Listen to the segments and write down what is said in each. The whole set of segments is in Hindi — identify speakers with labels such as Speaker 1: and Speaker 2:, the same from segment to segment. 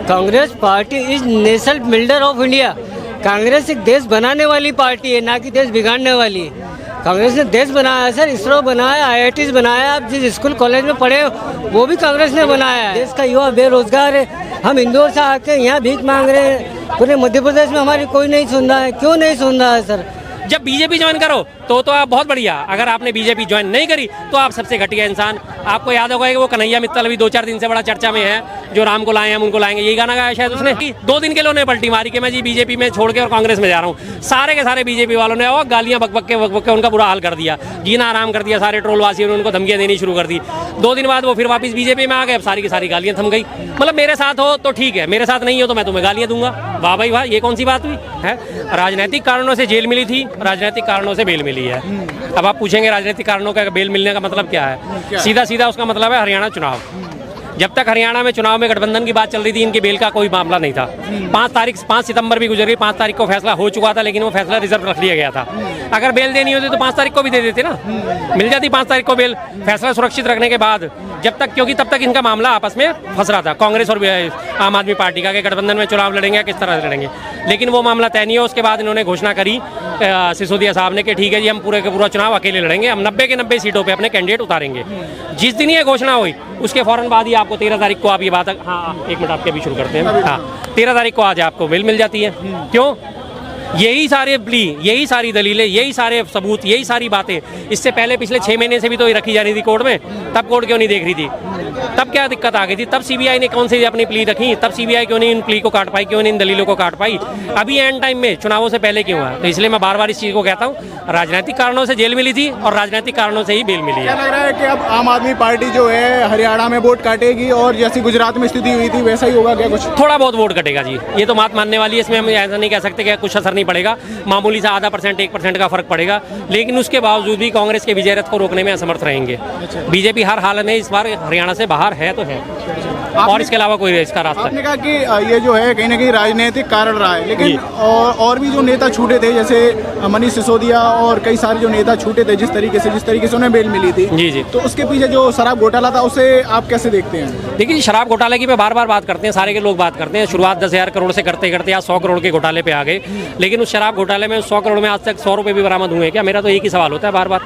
Speaker 1: Congress party is national builder of India. Congress एक देश बनाने वाली पार्टी है, ना कि देश बिगाड़ने वाली। कांग्रेस ने देश बनाया है सर, इसरो बनाया, IITs बनाया। आप जिस स्कूल कॉलेज में पढ़े वो भी कांग्रेस ने बनाया है। देश का युवा बेरोजगार है, हम इंदौर से आके यहाँ भीख मांग रहे हैं। पूरे मध्य प्रदेश में हमारी कोई नहीं सुन रहा है। क्यों नहीं सुन रहा है सर?
Speaker 2: जब बीजेपी ज्वाइन करो तो आप बहुत बढ़िया, अगर आपने बीजेपी ज्वाइन नहीं करी तो आप सबसे घटिया इंसान। आपको याद होगा कि वो कन्हैया मित्तल अभी 2-4 दिन से बड़ा चर्चा में है, जो राम को लाए हम उनको लाएंगे, यही गाना गाया शायद उसने। 2 दिन के लिए उन्होंने पलटी मारी कि मैं जी बीजेपी में छोड़ के और कांग्रेस में जा रहा हूँ। सारे के सारे बीजेपी वालों ने और गालियां बक के उनका बुरा हाल कर दिया, जीना आराम कर दिया। सारे ट्रोल वासियों ने उनको धमकियां देनी शुरू कर दी। 2 दिन बाद वो फिर वापस बीजेपी में आ गए, अब सारी की सारी गालियां थम गई। मतलब मेरे साथ हो तो ठीक है, मेरे साथ नहीं हो तो मैं तुम्हें गालियां दूंगा। वाह भाई वाह, ये कौन सी बात हुई है? राजनीतिक कारणों से जेल मिली थी, राजनीतिक कारणों से बेल मिली है। अब आप पूछेंगे राजनीतिक कारणों का बेल मिलने का मतलब क्या है? सीधा सीधा उसका मतलब है हरियाणा चुनाव। जब तक हरियाणा में चुनाव में गठबंधन की बात चल रही थी, इनके बेल का कोई मामला नहीं था। 5 सितंबर भी गुजर गई, 5 तारीख को फैसला हो चुका था, लेकिन वो फैसला रिजर्व रख लिया गया था। अगर बेल देनी होती तो 5 तारीख को भी दे देते ना, मिल जाती 5 तारीख को बेल। फैसला सुरक्षित रखने के बाद जब तक, क्योंकि तब तक इनका मामला आपस में फंस रहा था, कांग्रेस और आम आदमी पार्टी का, कि गठबंधन में चुनाव लड़ेंगे, किस तरह लड़ेंगे। लेकिन वो मामला तय नहीं हो। उसके बाद इन्होंने घोषणा करी सिसोदिया साहब ने कि ठीक है जी, हम पूरे के पूरा चुनाव अकेले लड़ेंगे, हम 90 के 90 सीटों पे अपने कैंडिडेट उतारेंगे। जिस दिन ये घोषणा हुई उसके फौरन बाद ही आपको 13 तारीख को, आप ये बात, हाँ 1 मिनट आपके अभी शुरू करते हैं। हाँ 13 तारीख को आज आपको बेल मिल जाती है। क्यों? यही सारे प्ली, यही सारी दलीलें, यही सारे सबूत, यही सारी बातें इससे पहले पिछले 6 महीने से भी तो रखी जा रही थी कोर्ट में। तब कोर्ट क्यों नहीं देख रही थी? तब क्या दिक्कत आ गई थी? तब सीबीआई ने कौन सी अपनी प्ली रखी? तब सीबीआई क्यों नहीं इन प्ली को काट पाई, क्यों नहीं इन दलीलों को काट पाई? अभी एंड टाइम में, चुनावों से पहले क्यों है? तो इसलिए मैं बार बार इस चीज़ को कहता हूँ, राजनीतिक कारणों से जेल मिली थी और राजनीतिक कारणों से ही बेल मिली है।
Speaker 3: क्या लग रहा है कि अब आम आदमी पार्टी जो है हरियाणा में वोट काटेगी और जैसी गुजरात में स्थिति हुई थी वैसा ही होगा क्या? कुछ
Speaker 2: थोड़ा बहुत वोट कटेगा जी, ये तो बात मानने वाली है। इसमें हम ऐसा नहीं कह सकते कि कुछ असर नहीं पड़ेगा, मामूली सा आधा % 1% का फर्क पड़ेगा। लेकिन उसके बावजूद भी कांग्रेस के विजय रथ को रोकने में असमर्थ रहेंगे। बीजेपी हर हाल में इस बार हरियाणा से बाहर है तो है, और इसके अलावा कोई इसका रास्ता।
Speaker 3: आपने कहा कि ये जो है कहीं ना कहीं राजनीतिक कारण रहा है, लेकिन और भी जो नेता छूटे थे, जैसे मनीष सिसोदिया और कई सारे जो नेता छूटे थे, जिस तरीके से उन्हें बेल मिली थी
Speaker 2: जी जी,
Speaker 3: तो उसके पीछे जो शराब घोटाला था उसे आप कैसे देखते हैं?
Speaker 2: देखिए, शराब घोटाले की पे बार बार बात करते हैं, सारे के लोग बात करते हैं। शुरुआत 10,000 करोड़ से करते करते आज 100 करोड़ के घोटाले पे आ गए। लेकिन उस शराब घोटाले में 100 करोड़ में आज तक 100 रुपए भी बरामद हुए हैं क्या? मेरा तो एक ही सवाल होता है बार बार,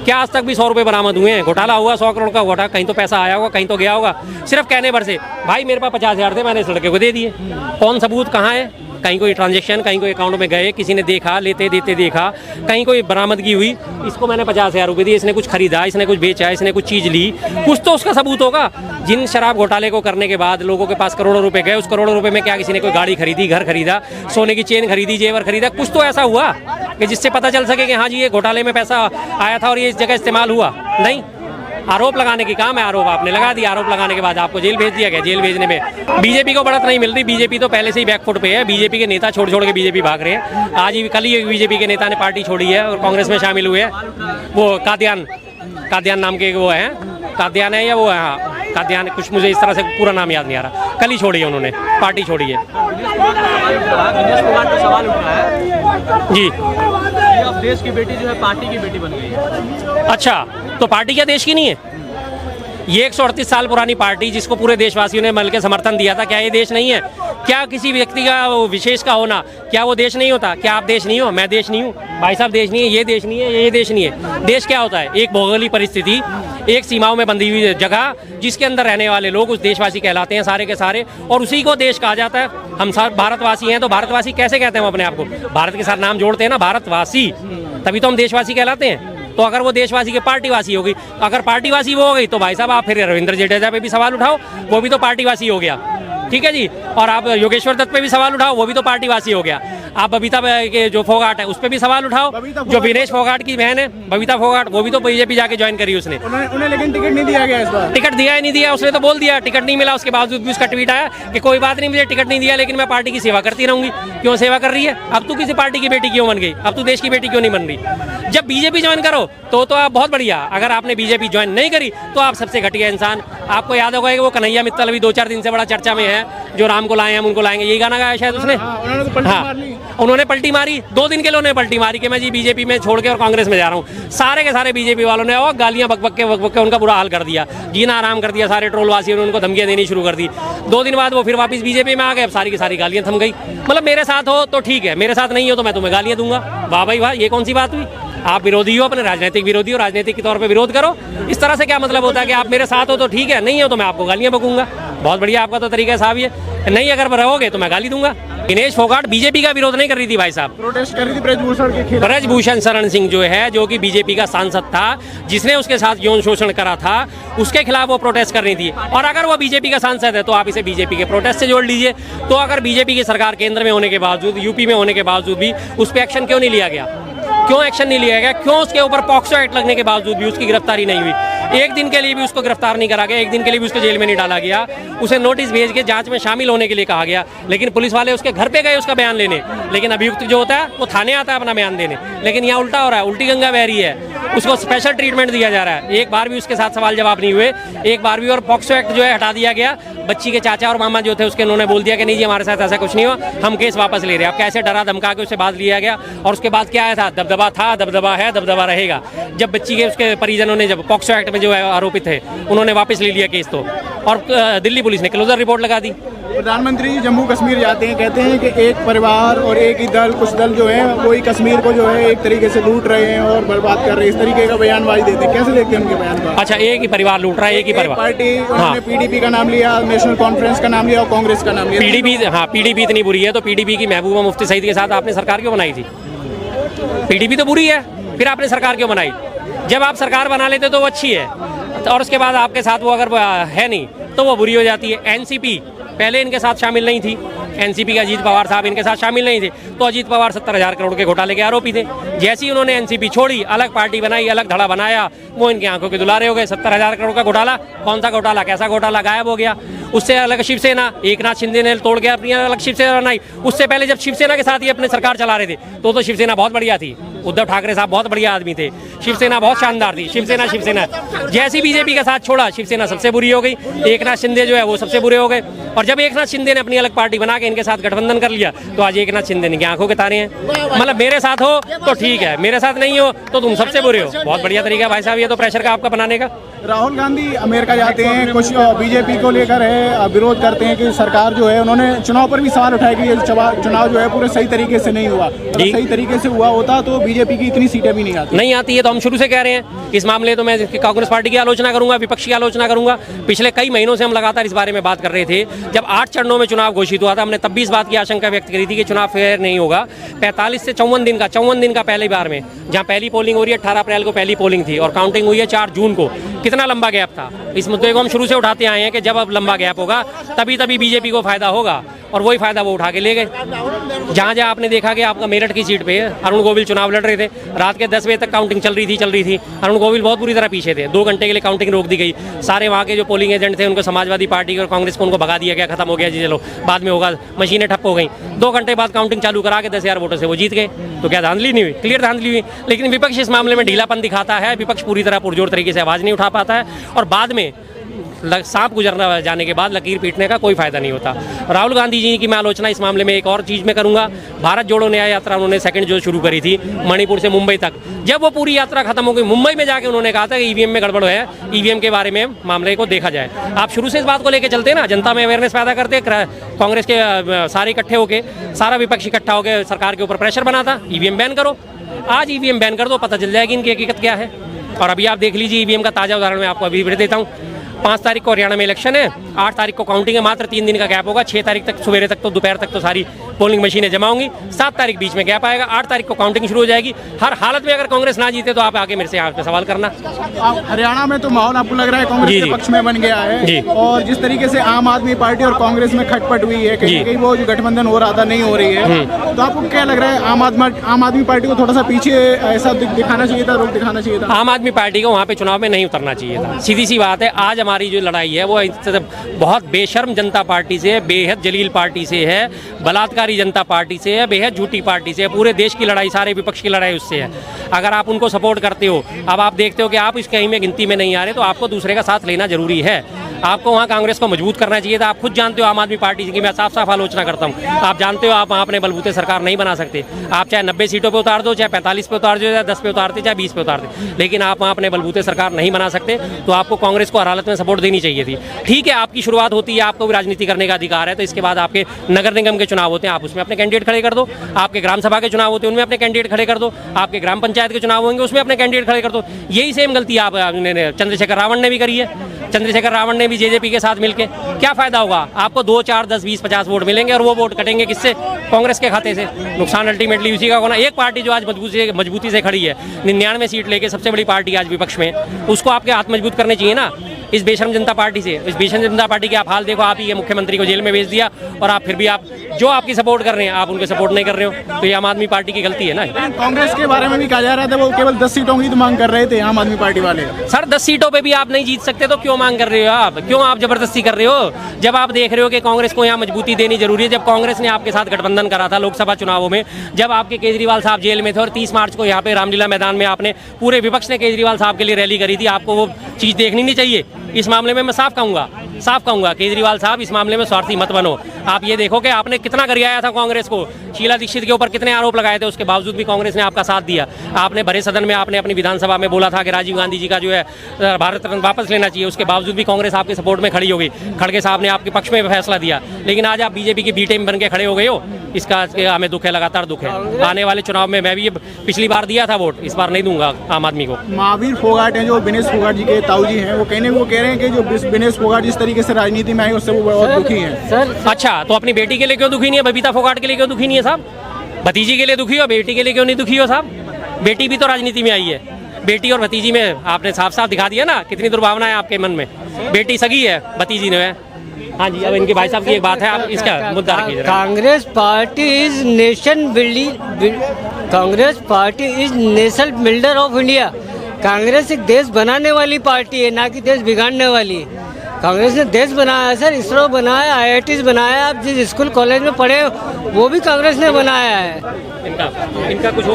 Speaker 2: क्या आज तक भी 100 रुपए बरामद हुए हैं? घोटाला हुआ 100 करोड़ का घोटाला, कहीं तो पैसा आया होगा, कहीं तो गया होगा। सिर्फ कहने भर से, भाई मेरे पास 50,000 थे, मैंने इस लड़के को दे दिए। कौन सबूत कहाँ है? कहीं कोई ट्रांजैक्शन, कहीं कोई अकाउंट में गए, किसी ने देखा, लेते देते देखा, कहीं कोई बरामदगी हुई, इसको मैंने 50,000 रुपये दिए, इसने कुछ खरीदा, इसने कुछ बेचा, इसने कुछ चीज़ ली, कुछ तो उसका सबूत होगा। जिन शराब घोटाले को करने के बाद लोगों के पास करोड़ों रुपए गए, उस करोड़ों रुपए में क्या किसी ने कोई गाड़ी खरीदी, घर खरीदा, सोने की चेन खरीदी, जेवर खरीदा? कुछ तो ऐसा हुआ कि जिससे पता चल सके कि हाँ जी ये घोटाले में पैसा आया था और ये इस जगह इस्तेमाल हुआ। नहीं, आरोप लगाने की काम है, आरोप आपने लगा दिया, आरोप लगाने के बाद आपको जेल भेज दिया गया। जेल भेजने में बीजेपी को बढ़त नहीं मिल रही, बीजेपी तो पहले से ही बैकफुट पे है। बीजेपी के नेता छोड़ के बीजेपी भाग रहे हैं। आज ही कल ही बीजेपी के नेता ने पार्टी छोड़ी है और कांग्रेस में शामिल हुए हैं। वो कादियान नाम के वो हैं, कादियान है या वो है, हाँ कादियान, कुछ मुझे इस तरह से पूरा नाम याद नहीं आ रहा। कल ही छोड़ी है उन्होंने, पार्टी छोड़ी है जी।
Speaker 4: अब देश की बेटी जो है पार्टी की बेटी बन गई है।
Speaker 2: अच्छा, तो पार्टी क्या देश की नहीं है? ये 138 साल पुरानी पार्टी जिसको पूरे देशवासियों ने मिलकर समर्थन दिया था, क्या ये देश नहीं है? क्या किसी व्यक्ति का विशेष का होना, क्या वो देश नहीं होता? क्या आप देश नहीं हो? मैं देश नहीं हूँ, भाई साहब देश नहीं है, ये देश नहीं है, ये देश नहीं है। देश क्या होता है? एक भौगोलिक परिस्थिति, एक सीमाओं में बंधी हुई जगह, जिसके अंदर रहने वाले लोग उस देशवासी कहलाते हैं सारे के सारे, और उसी को देश कहा जाता है। हम सब भारतवासी हैं, तो भारतवासी कैसे कहते हैं हम अपने आप को? भारत के साथ नाम जोड़ते हैं ना, भारतवासी, तभी तो हम देशवासी कहलाते हैं। तो अगर वो देशवासी के पार्टीवासी होगी, अगर पार्टीवासी वो हो गई, तो भाई साहब आप फिर रविंद्र जडेजा पे भी सवाल उठाओ, वो भी तो पार्टीवासी हो गया, ठीक है जी। और आप योगेश्वर दत्त पे भी सवाल उठाओ, वो भी तो पार्टीवासी हो गया। आप बबीता के जो फोगाट है उस पर भी सवाल उठाओ, जो विनेश फोगाट की बहन है बबीता फोगाट, वो भी तो बीजेपी जाके ज्वाइन करी उसने।
Speaker 3: उन्हें लेकिन टिकट नहीं दिया गया इस बार।
Speaker 2: टिकट दिया ही नहीं दिया, उसने तो बोल दिया टिकट नहीं मिला। उसके बावजूद भी उसका ट्वीट आया कि कोई बात नहीं, मुझे टिकट नहीं दिया लेकिन मैं पार्टी की सेवा करती रहूंगी। क्यों सेवा कर रही है? अब तू किसी पार्टी की बेटी क्यों बन गई? अब तू देश की बेटी क्यों नहीं बन रही? जब बीजेपी ज्वाइन करो तो आप बहुत बढ़िया, अगर आपने बीजेपी ज्वाइन नहीं करी तो आप सबसे घटिया इंसान। आपको याद होगा कि वो कन्हैया मित्तल अभी 2-4 दिन से बड़ा चर्चा में है, जो राम को लाए हम उनको लाएंगे, यही गाना गाया शायद उसने।
Speaker 3: उन्होंने तो पलटी मार ली।
Speaker 2: उन्होंने पलटी मारी, 2 दिन के लिए उन्होंने पलटी मारी कि मैं जी बीजेपी में छोड़ के और कांग्रेस में जा रहा हूँ। सारे के सारे बीजेपी वालों ने और गालियां बक बक के उनका बुरा हाल कर दिया, जीना आराम कर दिया। सारे ट्रोलवासियों ने उनको धमकियां देनी शुरू कर दी। 2 दिन बाद वो फिर वापस बीजेपी में आ गए, अब सारी की सारी गालियां थम गई। मतलब मेरे साथ हो तो ठीक है, मेरे साथ नहीं हो तो मैं तुम्हें गालियां दूंगा। वाह भाई वाह, ये कौन सी बात हुई? आप विरोधी हो, अपने राजनीतिक विरोधी हो, राजनीतिक के तौर पे विरोध करो। इस तरह से क्या मतलब होता है कि आप मेरे साथ हो तो ठीक है, नहीं हो तो मैं आपको गालियां बकूंगा। बहुत बढ़िया, आपका तो तरीका साफ ही है। नहीं अगर रहोगे तो मैं गाली दूंगा। दिनेश फोगाट बीजेपी का विरोध नहीं कर रही थी भाई साहब,
Speaker 3: प्रोटेस्ट कर रही थी ब्रजभूषण के खिलाफ।
Speaker 2: ब्रजभूषण शरण सिंह जो है, जो कि बीजेपी का सांसद था, जिसने उसके साथ यौन शोषण करा था, उसके खिलाफ वो प्रोटेस्ट कर रही थी। और अगर वो बीजेपी का सांसद है तो आप इसे बीजेपी के प्रोटेस्ट से जोड़ लीजिए। तो अगर बीजेपी की सरकार केंद्र में होने के बावजूद, यूपी में होने के बावजूद भी उस पर एक्शन क्यों नहीं लिया गया? क्यों एक्शन नहीं लिया गया? क्यों उसके ऊपर पॉक्सो एक्ट लगने के बावजूद भी उसकी गिरफ्तारी नहीं हुई? एक दिन के लिए भी उसको गिरफ्तार नहीं करा गया, एक दिन के लिए भी उसको जेल में नहीं डाला गया। उसे नोटिस भेज के जांच में शामिल होने के लिए कहा गया, लेकिन पुलिस वाले उसके घर पे गए उसका बयान लेने। लेकिन अभियुक्त जो होता है वो थाने आता है अपना बयान देने। लेकिन यहाँ उल्टा हो रहा है, उल्टी गंगा बह रही है, उसको स्पेशल ट्रीटमेंट दिया जा रहा है। एक बार भी उसके साथ सवाल जवाब नहीं हुए, एक बार भी। और पॉक्सो एक्ट जो है हटा दिया गया। बच्ची के चाचा और मामा जो थे उसके, उन्होंने बोल दिया कि नहीं जी हमारे साथ ऐसा कुछ नहीं हुआ, हम केस वापस ले रहे हैं। अब कैसे डरा धमका के उससे बात लिया गया। और उसके बाद क्या आया था? दबदबा था, दबदबा है, दबदबा रहेगा। जब बच्ची के उसके परिजनों ने, जब पॉक्सो एक्ट में जो है आरोपित थे, उन्होंने वापस ले लिया केस, तो और दिल्ली पुलिस ने क्लोजर रिपोर्ट लगा दी।
Speaker 3: प्रधानमंत्री जम्मू कश्मीर जाते हैं, कहते हैं कि एक परिवार और एक ही दल, कुछ दल जो है वो ही कश्मीर को जो है एक तरीके से लूट रहे हैं और बर्बाद कर रहे हैं, इस तरीके का बयानबाजी देते हैं। कैसे देखते हैं उनके बयान को?
Speaker 2: अच्छा, एक ही परिवार लूट रहा है, एक ही परिवार।
Speaker 3: पार्टी, उन्होंने पीडीपी का नाम लिया, नेशनल कॉन्फ्रेंस का नाम लिया और कांग्रेस का नाम लिया।
Speaker 2: पीडीपी, हाँ पीडीपी इतनी बुरी है तो पीडीपी की महबूबा मुफ्ती सईद के साथ आपने सरकार क्यों बनाई थी? पीडीपी तो बुरी है, फिर आपने सरकार क्यों बनाई? जब आप सरकार बना लेते तो वो अच्छी है, और उसके बाद आपके साथ वो अगर है नहीं तो वो बुरी हो जाती है। एनसीपी पहले इनके साथ शामिल नहीं थी, एनसीपी के अजीत पवार साहब इनके साथ शामिल नहीं थे, तो अजीत पवार 70,000 करोड़ के घोटाले के आरोपी थे। जैसे ही उन्होंने एनसीपी छोड़ी, अलग पार्टी बनाई, अलग धड़ा बनाया, वो इनकी आंखों के दुलारे हो गए। 70,000 करोड़ का घोटाला, कौन सा घोटाला, कैसा घोटाला, गायब हो गया। उससे अलग शिवसेना, एकनाथ शिंदे ने तोड़ के अपनी अलग शिवसेना बनाई। उससे पहले जब शिवसेना के साथ ही अपने सरकार चला रहे थे तो शिवसेना बहुत बढ़िया थी। उद्धव ठाकरे साहब बहुत बढ़िया आदमी थे, शिवसेना बहुत शानदार थी। शिवसेना जैसी बीजेपी के साथ छोड़ा, शिवसेना सबसे बुरी हो गई। एकनाथ शिंदे जो है वो सबसे बुरे हो गए। और जब एकनाथ शिंदे ने अपनी अलग पार्टी बना के इनके साथ गठबंधन कर लिया तो आज एकनाथ शिंदे ने आंखों के तारे हैं। मतलब मेरे साथ हो तो ठीक है, मेरे साथ नहीं हो तो तुम सबसे बुरे हो। बहुत बढ़िया तरीका भाई साहब ये तो प्रेशर का आपका बनाने का।
Speaker 3: राहुल गांधी अमेरिका जाते हैं, कुछ बीजेपी को लेकर है विरोध करते हैं कि सरकार जो है, उन्होंने चुनाव पर भी सवाल उठाया कि ये चुनाव जो है पूरे सही तरीके से नहीं हुआ। सही तरीके से हुआ होता तो बीजेपी की इतनी सीटें भी नहीं आती
Speaker 2: है। तो हम शुरू से कह रहे हैं इस मामले तो मैं कांग्रेस पार्टी की आलोचना करूंगा, विपक्ष की आलोचना करूंगा। पिछले कई महीनों से हम लगातार इस बारे में बात कर रहे थे। जब 8 चरणों में चुनाव घोषित हुआ था, हमने तब भी इस बात की आशंका व्यक्त करी थी कि चुनाव फेयर नहीं होगा। 45 से 54 दिन का पहली बार में, जहां पहली पोलिंग हो रही है, 18 अप्रैल को पहली पोलिंग थी और काउंटिंग हुई है 4 जून को। कितना लंबा गैप था। इस मुद्दे को हम शुरू से उठाते आए हैं कि जब अब लंबा गैप होगा तभी बीजेपी को फायदा होगा, और वही फायदा वो उठा के ले गए। जहां आपने देखा कि आपका मेरठ की सीट पे अरुण गोविल चुनाव लड़ रहे थे, रात के 10 बजे तक काउंटिंग चल रही थी। अरुण गोविल बहुत बुरी तरह पीछे थे, 2 घंटे के लिए काउंटिंग रोक दी गई। सारे वहाँ के जो पोलिंग एजेंट थे उनको समाजवादी पार्टी और कांग्रेस को उनको भगा दिया गया, खत्म हो गया जी, चलो बाद में होगा। मशीनें ठप हो गई। 2 घंटे बाद काउंटिंग चालू करा के 10,000 वोटों से वो जीत गए। तो क्या धांधली नहीं हुई? क्लियर धांधली हुई। लेकिन विपक्ष इस मामले में ढीलापन दिखाता है, विपक्ष पूरी तरह पुरजोर तरीके से आवाज़ नहीं उठा पाता है, और बाद में सांप गुजरना जाने के बाद लकीर पीटने का कोई फायदा नहीं होता। राहुल गांधी जी की मैं आलोचना इस मामले में एक और चीज़ में करूंगा। भारत जोड़ो न्याय यात्रा उन्होंने सेकंड जो शुरू करी थी मणिपुर से मुंबई तक, जब वो पूरी यात्रा खत्म हो गई, मुंबई में जाके उन्होंने कहा था कि ईवीएम में गड़बड़ है, ईवीएम के बारे में मामले को देखा जाए। आप शुरू से इस बात को लेकर चलते ना, जनता में अवेयरनेस पैदा करते, कांग्रेस के सारे इकट्ठे होकर, सारा विपक्ष इकट्ठा होकर सरकार के ऊपर प्रेशर बनाता, ईवीएम बैन करो। आज ईवीएम बैन कर दो, पता चल जाएगी इनकी हकीकत क्या है। और अभी आप देख लीजिए, ईवीएम का ताज़ा उदाहरण मैं आपको अभी देता हूँ। 5 तारीख को हरियाणा में इलेक्शन है, 8 तारीख को काउंटिंग है, मात्र 3 दिन का गैप होगा। 6 तारीख तक सवेरे तक तो दोपहर तक तो सारी पोलिंग मशीनें जमा होंगी। 7 तारीख बीच में गैप आएगा, 8 तारीख को काउंटिंग शुरू हो जाएगी। हर हालत में अगर कांग्रेस ना जीते तो आप आके मेरे से यहाँ पे सवाल करना।
Speaker 3: हरियाणा में तो माहौल आपको लग रहा है कांग्रेस के पक्ष में बन गया है, और जिस तरीके से आम आदमी पार्टी और कांग्रेस में खटपट हुई है, कहीं वो जो गठबंधन हो रहा था नहीं हो रही है, तो आपको क्या लग रहा है आम आदमी पार्टी को थोड़ा सा पीछे ऐसा दिखाना चाहिए था, रोक दिखाना चाहिए था?
Speaker 2: आम आदमी पार्टी को वहाँ पे चुनाव में नहीं उतरना चाहिए था। सीधी सी बात है। आज हमारी जो लड़ाई है वो बहुत बेशर्म जनता पार्टी से है, बेहद जलील पार्टी से है, बलात्कारी जनता पार्टी से है, बेहद झूठी पार्टी से है। पूरे देश की लड़ाई, सारे विपक्ष की लड़ाई उससे है। अगर आप उनको सपोर्ट करते हो, अब आप देखते हो कि आप इस कहीं में गिनती में नहीं आ रहे, तो आपको दूसरे का साथ लेना जरूरी है। आपको वहाँ कांग्रेस को मजबूत करना चाहिए था। आप खुद जानते हो आम आदमी पार्टी की मैं साफ साफ आलोचना करता हूँ। आप जानते हो आप वहाँ अपने बलबूते सरकार नहीं बना सकते। आप चाहे 90 सीटों पे उतार दो, चाहे 45 पे उतार दो, चाहे 10 पे उतारते, चाहे 20 पे उतारते, लेकिन आप वहाँ अपने बलबूते सरकार नहीं बना सकते। तो आपको कांग्रेस को हर हालत में सपोर्ट देनी चाहिए थी। ठीक है, आपकी शुरुआत होती है, आपको भी राजनीति करने का अधिकार है, तो इसके बाद आपके नगर निगम के चुनाव होते हैं, आप उसमें अपने कैंडिडेट खड़े कर दो। आपके ग्राम सभा के चुनाव होते हैं, उनमें अपने कैंडिडेट खड़े कर दो। आपके ग्राम पंचायत के चुनाव होंगे, उसमें अपने कैंडिडेट खड़े कर दो। यही सेम गलती आप चंद्रशेखर रावण ने भी करी है। चंद्रशेखर रावण ने भी जेजेपी के साथ मिलकर क्या फायदा होगा? आपको 2, 4, 10, 20, 50 वोट मिलेंगे और वो वोट कटेंगे किससे? कांग्रेस के खाते से। नुकसान अल्टीमेटली उसी का होना। एक पार्टी जो आज मजबूती से खड़ी है, 99 सीट लेके सबसे बड़ी पार्टी आज विपक्ष में, उसको आपके हाथ मजबूत करने चाहिए ना। इस बेशरम जनता पार्टी से, इस बेशरम जनता पार्टी के आप हाल देखो। आप ही के मुख्यमंत्री को जेल में भेज दिया और आप फिर भी आप जो आपकी सपोर्ट कर रहे हैं, आप उनके सपोर्ट नहीं कर रहे हो, तो ये आम आदमी पार्टी की गलती है ना।
Speaker 3: कांग्रेस के बारे में भी कहा जा रहा था वो केवल 10 सीटों की तो मांग कर रहे थे आम आदमी पार्टी वाले।
Speaker 2: सर 10 सीटों पे भी आप नहीं जीत सकते तो क्यों मांग कर रहे हो? आप क्यों आप जबरदस्ती कर रहे हो? जब आप देख रहे हो कि कांग्रेस को यहाँ मजबूती देनी जरूरी है, जब कांग्रेस ने आपके साथ गठबंधन करा था लोकसभा चुनावों में, जब आपके केजरीवाल साहब जेल में थे और 30 मार्च को यहाँ पे रामलीला मैदान में आपने पूरे विपक्ष ने केजरीवाल साहब के लिए रैली करी थी, आपको वो चीज़ देखनी नहीं चाहिए? इस मामले में मैं साफ कहूंगा केजरीवाल साहब इस मामले में स्वार्थी मत बनो। आप ये देखो कि आपने कितना गरियाया था कांग्रेस को, शीला दीक्षित के ऊपर कितने आरोप लगाए थे, उसके बावजूद भी कांग्रेस ने आपका साथ दिया। आपने भरे सदन में आपने अपनी विधानसभा में बोला था कि राजीव गांधी जी का जो है भारत रत्न वापस लेना चाहिए, उसके बावजूद भी कांग्रेस आपके सपोर्ट में खड़ी हो गई। खड़गे साहब ने आपके पक्ष में फैसला दिया, लेकिन आज आप बीजेपी की बी टीम बन के खड़े हो गए हो। इसका हमें दुख है, लगातार दुख है। आने वाले चुनाव में मैं भी पिछली बार दिया था वोट, इस बार नहीं दूंगा आम आदमी को।
Speaker 3: महावीर फोगाट हैं जो विनेश फोगाट जी के ताऊ जी हैं, वो कह रहे हैं कि जो विनेश फोगाट जिस तरीके से राजनीति में आए उससे वो बहुत दुखी हैं।
Speaker 1: सर
Speaker 2: अच्छा, तो अपनी बेटी के लिए क्यों दुखी नहीं है? बबीता फोगाट के लिए क्यों दुखी नहीं है साहब? भतीजी के लिए दुखी हो, बेटी के लिए क्यों नहीं दुखी हो साहब? बेटी भी तो राजनीति में आई है। बेटी और भतीजी में आपने साफ साफ दिखा दिया ना कितनी दुर्भावना है आपके मन में। बेटी सगी है, भतीजी ने है। हाँ जी, अब इनके भाई साहब की एक बात है, आप इसका मुद्दा रखिए।
Speaker 1: Congress party is nation building, Congress party is national builder of India. Congress एक देश बनाने वाली पार्टी है, ना कि देश बिगाड़ने वाली। कांग्रेस ने देश बनाया है सर, इसरो बनाया, IITs बनाया। आप जिस स्कूल कॉलेज में पढ़े वो भी कांग्रेस ने बनाया है।
Speaker 2: इनका कुछ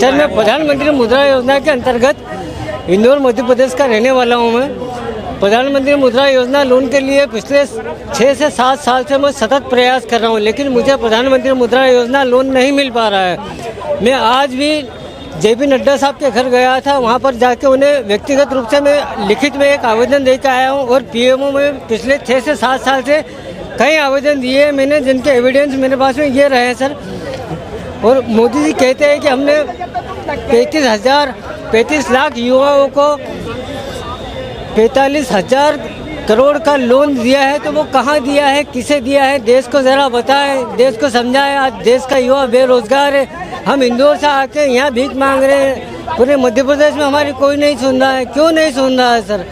Speaker 1: सर मैं प्रधानमंत्री मुद्रा योजना के अंतर्गत इंदौर मध्य प्रदेश का रहने वाला हूँ। मैं प्रधानमंत्री मुद्रा योजना लोन के लिए पिछले 6 से 7 साल से मैं सतत प्रयास कर रहा हूँ, लेकिन मुझे प्रधानमंत्री मुद्रा योजना लोन नहीं मिल पा रहा है। मैं आज भी JP नड्डा साहब के घर गया था, वहाँ पर जाके उन्हें व्यक्तिगत रूप से मैं लिखित में एक आवेदन देकर आया हूँ। और PMO में पिछले 6 से 7 साल से कई आवेदन दिए मैंने, जिनके एविडेंस मेरे पास में ये रहे सर। और मोदी जी कहते हैं कि हमने 35 लाख युवाओं को 45,000 करोड़ का लोन दिया है, तो वो कहाँ दिया है, किसे दिया है? देश को ज़रा बताएं, देश को समझाएं। आज देश का युवा बेरोजगार है। हम इंदौर से आके यहाँ भीख मांग रहे हैं, पूरे मध्य प्रदेश में हमारी कोई नहीं सुन रहा है। क्यों नहीं सुन रहा है सर?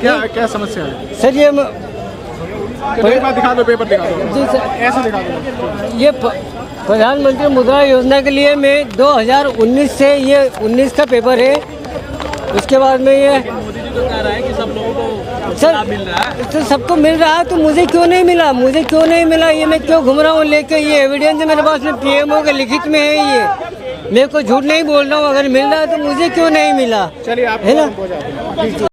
Speaker 3: क्या समस्या है
Speaker 1: सर? ये
Speaker 3: पेपर दिखा दो, पेपर दिखा दो
Speaker 1: जी सर,
Speaker 3: ऐसे दिखा दो।
Speaker 1: ये प्रधानमंत्री मुद्रा योजना के लिए मैं 2019 से, ये 19 का पेपर है। उसके बाद में ये
Speaker 4: मोदी जी तो कह रहा है कि सब लोगों को
Speaker 1: सर
Speaker 4: मिल रहा है,
Speaker 1: तो सबको मिल रहा है, तो मुझे क्यों नहीं मिला? मुझे क्यों नहीं मिला? ये मैं क्यों घूम रहा हूँ लेके? ये एविडेंस मेरे पास में PMO के लिखित में है। ये मैं कोई झूठ नहीं बोल रहा हूँ। अगर मिल रहा है तो मुझे क्यों नहीं मिला?
Speaker 3: चलिए आप
Speaker 1: है ना?